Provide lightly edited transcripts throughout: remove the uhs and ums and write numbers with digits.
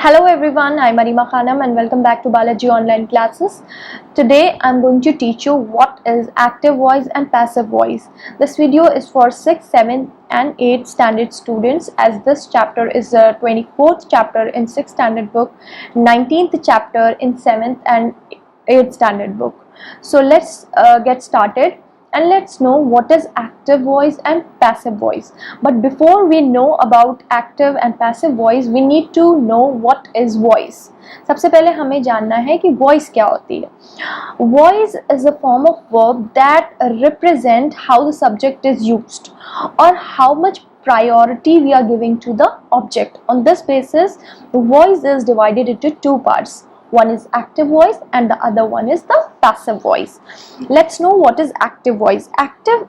Hello everyone, I'm Arima Khanam and welcome back to Balaji Online Classes. Today I'm going to teach you what is active voice and passive voice. This video is for 6th, 7th and 8th standard students, as this chapter is the 24th chapter in 6th standard book, 19th chapter in 7th and 8th standard book. So let's get started. And let's know what is active voice and passive voice. But before we know about active and passive voice, we need to know what is voice. सबसे पहले हमें जानना है कि voice क्या होती है. Voice is a form of verb that represent how the subject is used or how much priority we are giving to the object. On this basis, the voice is divided into two parts. One is active voice and the other one is the passive voice. Let's know what is active voice. Active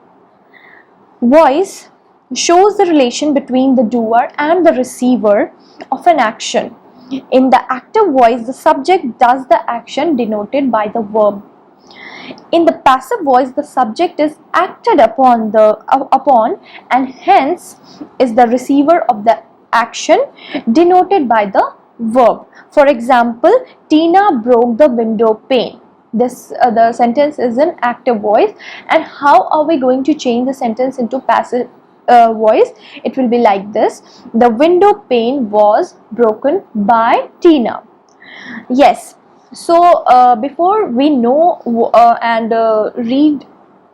voice shows the relation between the doer and the receiver of an action. In the active voice, the subject does the action denoted by the verb. In the passive voice, the subject is acted upon and hence is the receiver of the action denoted by the verb. For example, Tina broke the window pane. This the sentence is in active voice. And how are we going to change the sentence into passive voice? It will be like this: the window pane was broken by Tina. Yes. So before we know and read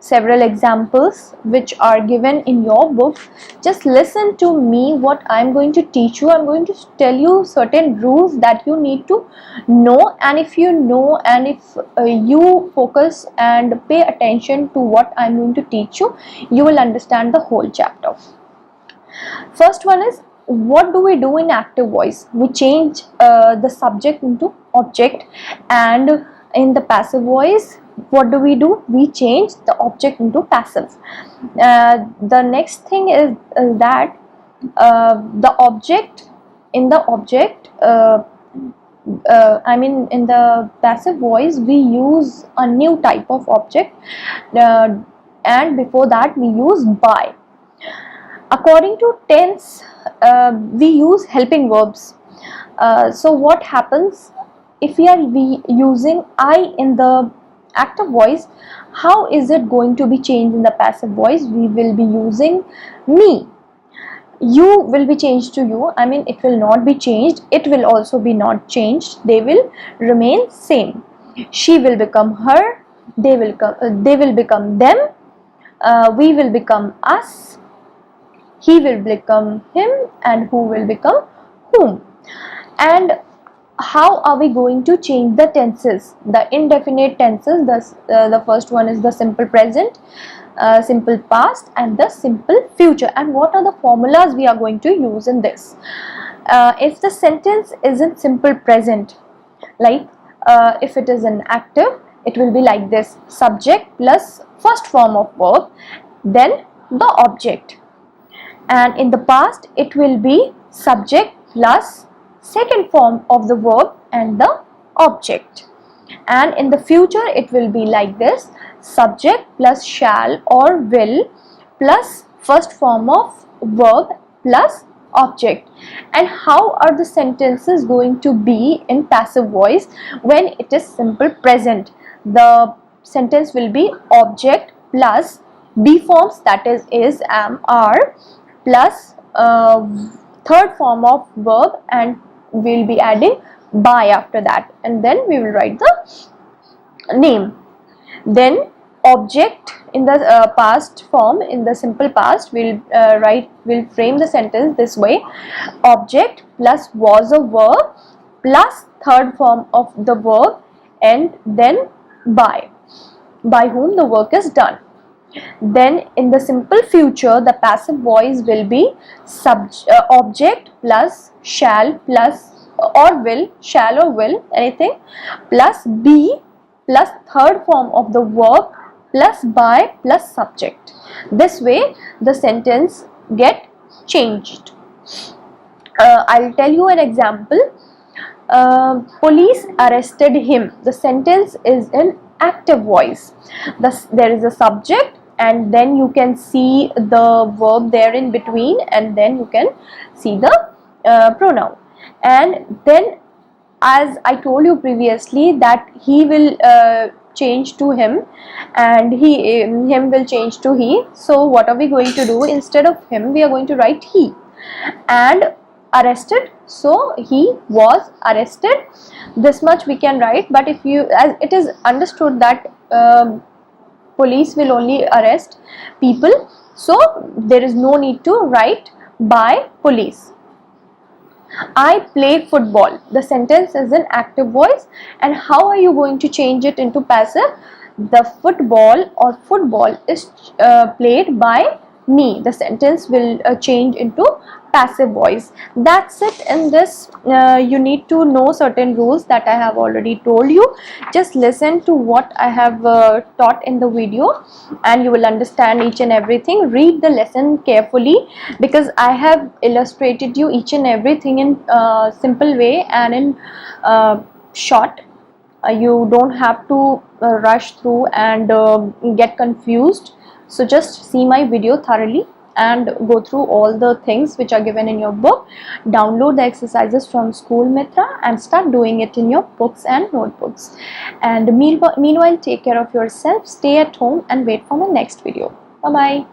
several examples which are given in your book, just listen to me what I'm going to teach you. I'm going to tell you certain rules that you need to know, and if you know and if you focus and pay attention to what I'm going to teach you, you will understand the whole chapter. First one is, what do we do in active voice? We change the subject into object. And in the passive voice, what do? We change the object into passive. The next thing is that the object in the object in the passive voice we use a new type of object, and before that we use by. According to tense, we use helping verbs. So what happens if we are using I in the active voice? How is it going to be changed in the passive voice? We will be using me. You will be changed to you. It will not be changed. It will also be not changed. They will remain same. She will become her. They will become them. We will become us. He will become him, and who will become whom. And how are we going to change the tenses? The indefinite tenses, the first one is the simple present, simple past and the simple future. And what are the formulas we are going to use in this? If the sentence is in simple present, like if it is an active, it will be like this: subject plus first form of verb, then the object. And in the past, it will be subject plus second form of the verb and the object. And in the future, it will be like this: subject plus shall or will plus first form of verb plus object. And how are the sentences going to be in passive voice when it is simple present? The sentence will be object plus be forms, that is, am, are, plus third form of verb, and we'll be adding by after that, and then we will write the name. Then object in the past form, in the simple past, we'll frame the sentence this way: object plus was a verb plus third form of the verb, and then by whom the work is done. Then in the simple future, the passive voice will be object plus shall plus or will, shall or will, anything, plus be plus third form of the verb plus by plus subject. This way the sentence get changed. I'll tell you an example. Police arrested him. The sentence is in active voice. There is a subject, and then you can see the verb there in between, and then you can see the pronoun. and then, as I told you previously, that he will change to him, and him will change to he. So what are we going to do? Instead of him, we are going to write he. And arrested, so he was arrested. This much we can write, but if you, as it is understood that police will only arrest people, so there is no need to write by police. I play football. The sentence is in active voice, and how are you going to change it into passive? The football or football is played by me. The sentence will change into passive voice. That's it. In this, you need to know certain rules that I have already told you. Just listen to what I have taught in the video, and you will understand each and everything. Read the lesson carefully, because I have illustrated you each and everything in simple way and in short. You don't have to rush through and get confused. So just see my video thoroughly and go through all the things which are given in your book. Download the exercises from School Mitra and start doing it in your books and notebooks. And meanwhile, take care of yourself, stay at home, and wait for my next video. Bye bye.